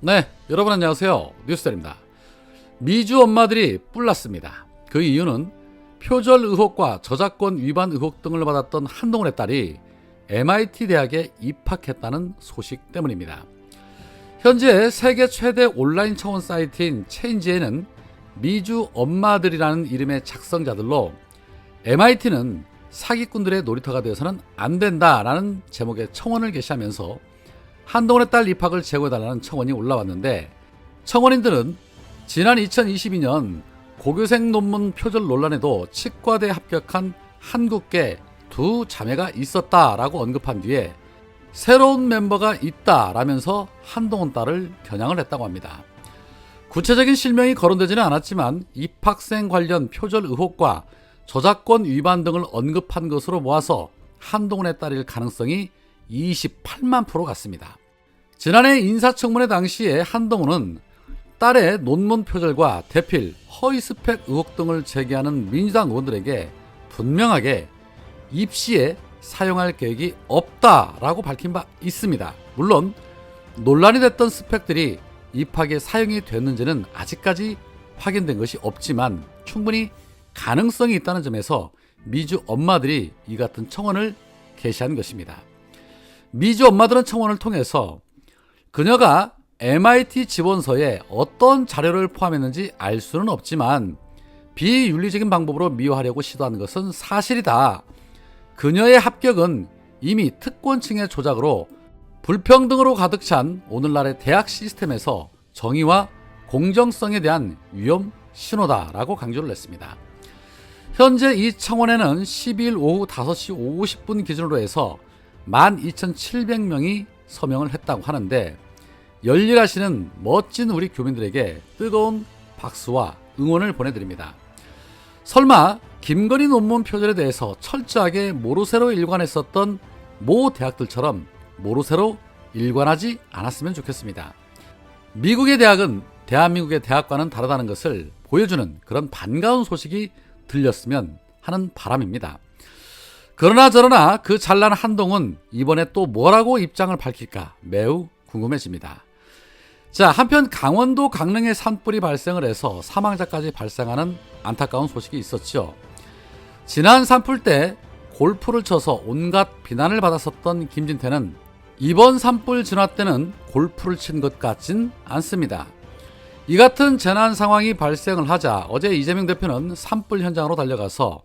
네, 여러분 안녕하세요. 뉴스델입니다. 미주 엄마들이 뿔났습니다. 그 이유는 표절 의혹과 저작권 위반 의혹 등을 받았던 한동훈의 딸이 MIT 대학에 입학했다는 소식 때문입니다. 현재 세계 최대 온라인 청원 사이트인 체인지에는 미주 엄마들이라는 이름의 작성자들로 MIT는 사기꾼들의 놀이터가 되어서는 안 된다라는 제목의 청원을 게시하면서 한동훈의 딸 입학을 제고해달라는 청원이 올라왔는데, 청원인들은 지난 2022년 고교생 논문 표절 논란에도 치과대에 합격한 한국계 두 자매가 있었다라고 언급한 뒤에 새로운 멤버가 있다라면서 한동훈 딸을 겨냥을 했다고 합니다. 구체적인 실명이 거론되지는 않았지만 입학생 관련 표절 의혹과 저작권 위반 등을 언급한 것으로 모아서 한동훈의 딸일 가능성이 28만 % 같습니다. 지난해 인사청문회 당시에 한동훈은 딸의 논문 표절과 대필, 허위 스펙 의혹 등을 제기하는 민주당 의원들에게 분명하게 입시에 사용할 계획이 없다라고 밝힌 바 있습니다. 물론 논란이 됐던 스펙들이 입학에 사용이 됐는지는 아직까지 확인된 것이 없지만 충분히 가능성이 있다는 점에서 미주 엄마들이 이 같은 청원을 게시한 것입니다. 미주 엄마들은 청원을 통해서 그녀가 MIT 지원서에 어떤 자료를 포함했는지 알 수는 없지만 비윤리적인 방법으로 미화하려고 시도하는 것은 사실이다. 그녀의 합격은 이미 특권층의 조작으로 불평등으로 가득 찬 오늘날의 대학 시스템에서 정의와 공정성에 대한 위험 신호다라고 강조를 했습니다. 현재 이 청원에는 12일 오후 5시 50분 기준으로 해서 12,700명이 서명을 했다고 하는데, 열일하시는 멋진 우리 교민들에게 뜨거운 박수와 응원을 보내드립니다. 설마 김건희 논문 표절에 대해서 철저하게 모르쇠로 일관했었던 모 대학들처럼 모르쇠로 일관하지 않았으면 좋겠습니다. 미국의 대학은 대한민국의 대학과는 다르다는 것을 보여주는 그런 반가운 소식이 들렸으면 하는 바람입니다. 그러나 저러나 그 잘난 한동훈 이번에 또 뭐라고 입장을 밝힐까 매우 궁금해집니다. 자, 한편 강원도 강릉에 산불이 발생을 해서 사망자까지 발생하는 안타까운 소식이 있었죠. 지난 산불 때 골프를 쳐서 온갖 비난을 받았었던 김진태는 이번 산불 진화 때는 골프를 친 것 같진 않습니다. 이 같은 재난 상황이 발생을 하자 어제 이재명 대표는 산불 현장으로 달려가서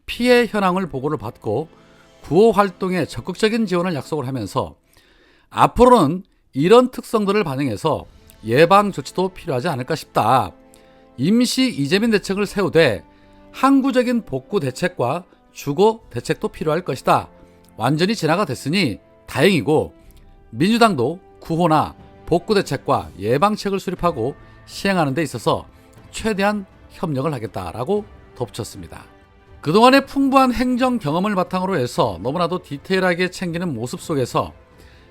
피해 현황을 보고를 받고 구호 활동에 적극적인 지원을 약속을 하면서 앞으로는 이런 특성들을 반영해서 예방 조치도 필요하지 않을까 싶다. 임시 이재민 대책을 세우되 항구적인 복구 대책과 주거 대책도 필요할 것이다. 완전히 진화가 됐으니 다행이고 민주당도 구호나 복구 대책과 예방책을 수립하고 시행하는 데 있어서 최대한 협력을 하겠다라고 덧붙였습니다. 그동안의 풍부한 행정 경험을 바탕으로 해서 너무나도 디테일하게 챙기는 모습 속에서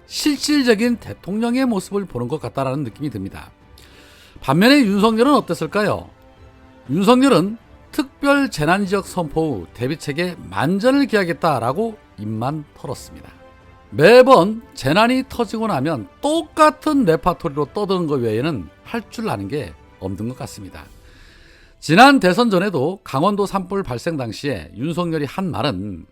실질적인 대통령의 모습을 보는 것 같다라는 느낌이 듭니다. 반면에 윤석열은 어땠을까요? 윤석열은 특별 재난지역 선포 후 대비책에 만전을 기하겠다라고 입만 털었습니다. 매번 재난이 터지고 나면 똑같은 레파토리로 떠드는 것 외에는 할 줄 아는 게 없는 것 같습니다. 지난 대선 전에도 강원도 산불 발생 당시에 윤석열이 한 말은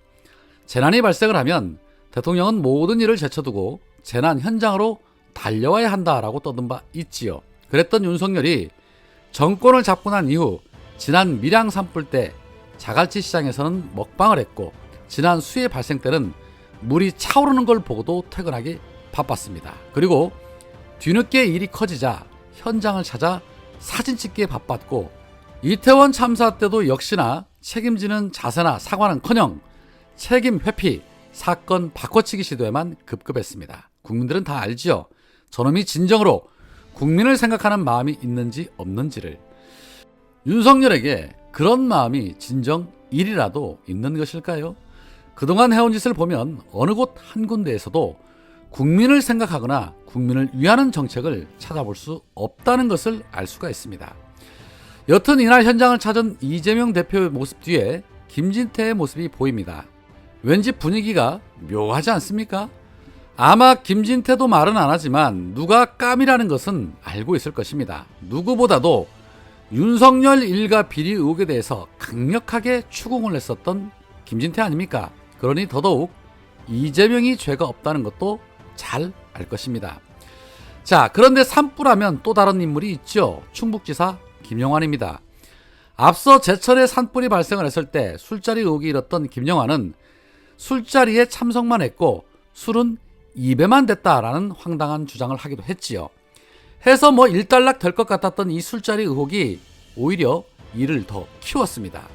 재난이 발생을 하면 대통령은 모든 일을 제쳐두고 재난 현장으로 달려와야 한다라고 떠든 바 있지요. 그랬던 윤석열이 정권을 잡고 난 이후 지난 밀양 산불 때 자갈치 시장에서는 먹방을 했고, 지난 수해 발생 때는 물이 차오르는 걸 보고도 퇴근하기 바빴습니다. 그리고 뒤늦게 일이 커지자 현장을 찾아 사진 찍기에 바빴고, 이태원 참사 때도 역시나 책임지는 자세나 사과는커녕 책임 회피, 사건 바꿔치기 시도에만 급급했습니다. 국민들은 다 알지요. 저놈이 진정으로 국민을 생각하는 마음이 있는지 없는지를. 윤석열에게 그런 마음이 진정 1이라도 있는 것일까요? 그동안 해온 짓을 보면 어느 곳 한 군데에서도 국민을 생각하거나 국민을 위하는 정책을 찾아볼 수 없다는 것을 알 수가 있습니다. 여튼 이날 현장을 찾은 이재명 대표의 모습 뒤에 김진태의 모습이 보입니다. 왠지 분위기가 묘하지 않습니까? 아마 김진태도 말은 안 하지만 누가 깜이라는 것은 알고 있을 것입니다. 누구보다도 윤석열 일가 비리 의혹에 대해서 강력하게 추궁을 했었던 김진태 아닙니까? 그러니 더더욱 이재명이 죄가 없다는 것도 잘 알 것입니다. 자, 그런데 산불하면 또 다른 인물이 있죠. 충북지사 김영환입니다. 앞서 제철에 산불이 발생을 했을 때 술자리 의혹이 일었던 김영환은 술자리에 참석만 했고 술은 2배만 됐다라는 황당한 주장을 하기도 했지요. 해서 일단락 될 것 같았던 이 술자리 의혹이 오히려 이를 더 키웠습니다.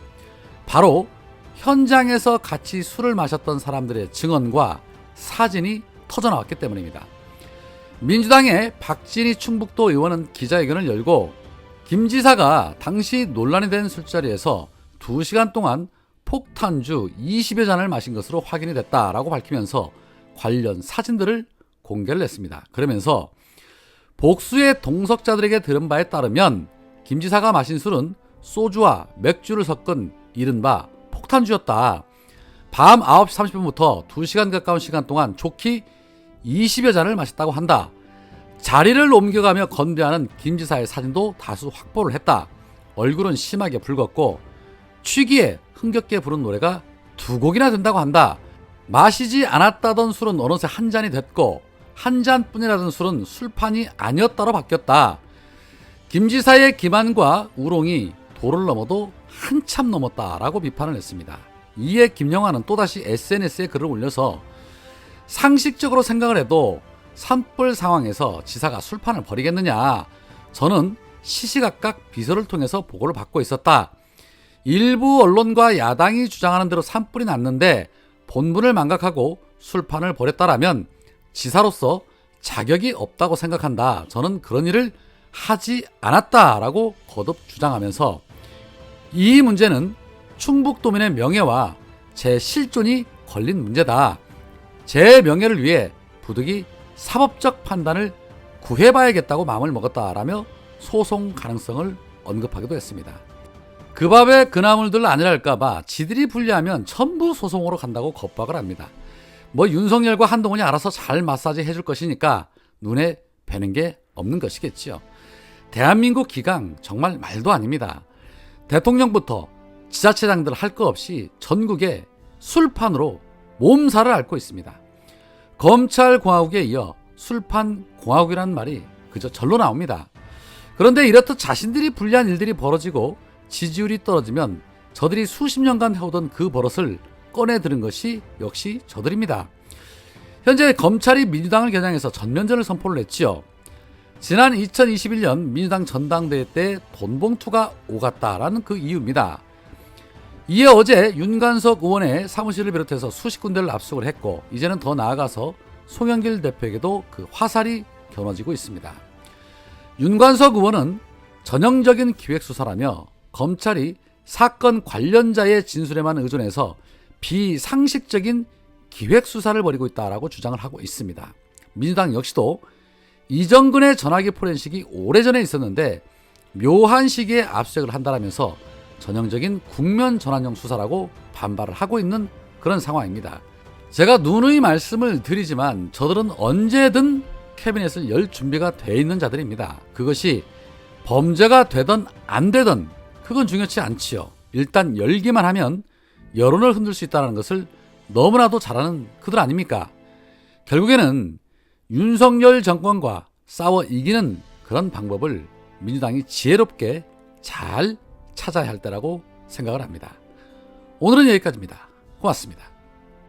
바로 현장에서 같이 술을 마셨던 사람들의 증언과 사진이 터져나왔기 때문입니다. 민주당의 박진희 충북도 의원은 기자회견을 열고 김 지사가 당시 논란이 된 술자리에서 2시간 동안 폭탄주 20여 잔을 마신 것으로 확인이 됐다라고 밝히면서 관련 사진들을 공개를 했습니다. 그러면서 복수의 동석자들에게 들은 바에 따르면 김 지사가 마신 술은 소주와 맥주를 섞은 이른바 폭탄주였다. 밤 9시 30분부터 2시간 가까운 시간 동안 좋게 20여 잔을 마셨다고 한다. 자리를 옮겨가며 건배하는 김 지사의 사진도 다수 확보를 했다. 얼굴은 심하게 붉었고 취기에 흥겹게 부른 노래가 2곡이나 된다고 한다. 마시지 않았다던 술은 어느새 한 잔이 됐고 한 잔뿐이라던 술은 술판이 아니었다로 바뀌었다. 김 지사의 기만과 우롱이 도를 넘어도 한참 넘었다라고 비판을 했습니다. 이에 김영환은 또다시 SNS에 글을 올려서 상식적으로 생각을 해도 산불 상황에서 지사가 술판을 벌이겠느냐. 저는 시시각각 비서를 통해서 보고를 받고 있었다. 일부 언론과 야당이 주장하는 대로 산불이 났는데 본분을 망각하고 술판을 벌였다라면 지사로서 자격이 없다고 생각한다. 저는 그런 일을 하지 않았다라고 거듭 주장하면서 이 문제는 충북도민의 명예와 제 실존이 걸린 문제다. 제 명예를 위해 부득이 사법적 판단을 구해봐야겠다고 마음을 먹었다라며 소송 가능성을 언급하기도 했습니다. 그 밥에 그 나물들 아니랄까봐 지들이 불리하면 전부 소송으로 간다고 겁박을 합니다. 윤석열과 한동훈이 알아서 잘 마사지 해줄 것이니까 눈에 뵈는 게 없는 것이겠지요. 대한민국 기강 정말 말도 아닙니다. 대통령부터 지자체장들 할 거 없이 전국에 술판으로 몸살을 앓고 있습니다. 검찰공화국에 이어 술판공화국이라는 말이 그저 절로 나옵니다. 그런데 이렇듯 자신들이 불리한 일들이 벌어지고 지지율이 떨어지면 저들이 수십 년간 해오던 그 버릇을 꺼내드는 것이 역시 저들입니다. 현재 검찰이 민주당을 겨냥해서 전면전을 선포를 했지요. 지난 2021년 민주당 전당대회 때 돈봉투가 오갔다라는 그 이유입니다. 이에 어제 윤관석 의원의 사무실을 비롯해서 수십 군데를 압수를 했고 이제는 더 나아가서 송영길 대표에게도 그 화살이 겨눠지고 있습니다. 윤관석 의원은 전형적인 기획수사라며 검찰이 사건 관련자의 진술에만 의존해서 비상식적인 기획수사를 벌이고 있다라고 주장을 하고 있습니다. 민주당 역시도 이정근의 전화기 포렌식이 오래전에 있었는데 묘한 시기에 압수수색을 한다라면서 전형적인 국면 전환형 수사라고 반발을 하고 있는 그런 상황입니다. 제가 누누이 말씀을 드리지만 저들은 언제든 캐비넷을 열 준비가 돼 있는 자들입니다. 그것이 범죄가 되든 안 되든 그건 중요치 않지요. 일단 열기만 하면 여론을 흔들 수 있다는 것을 너무나도 잘 아는 그들 아닙니까? 결국에는 윤석열 정권과 싸워 이기는 그런 방법을 민주당이 지혜롭게 잘 찾아야 할 때라고 생각을 합니다. 오늘은 여기까지입니다. 고맙습니다.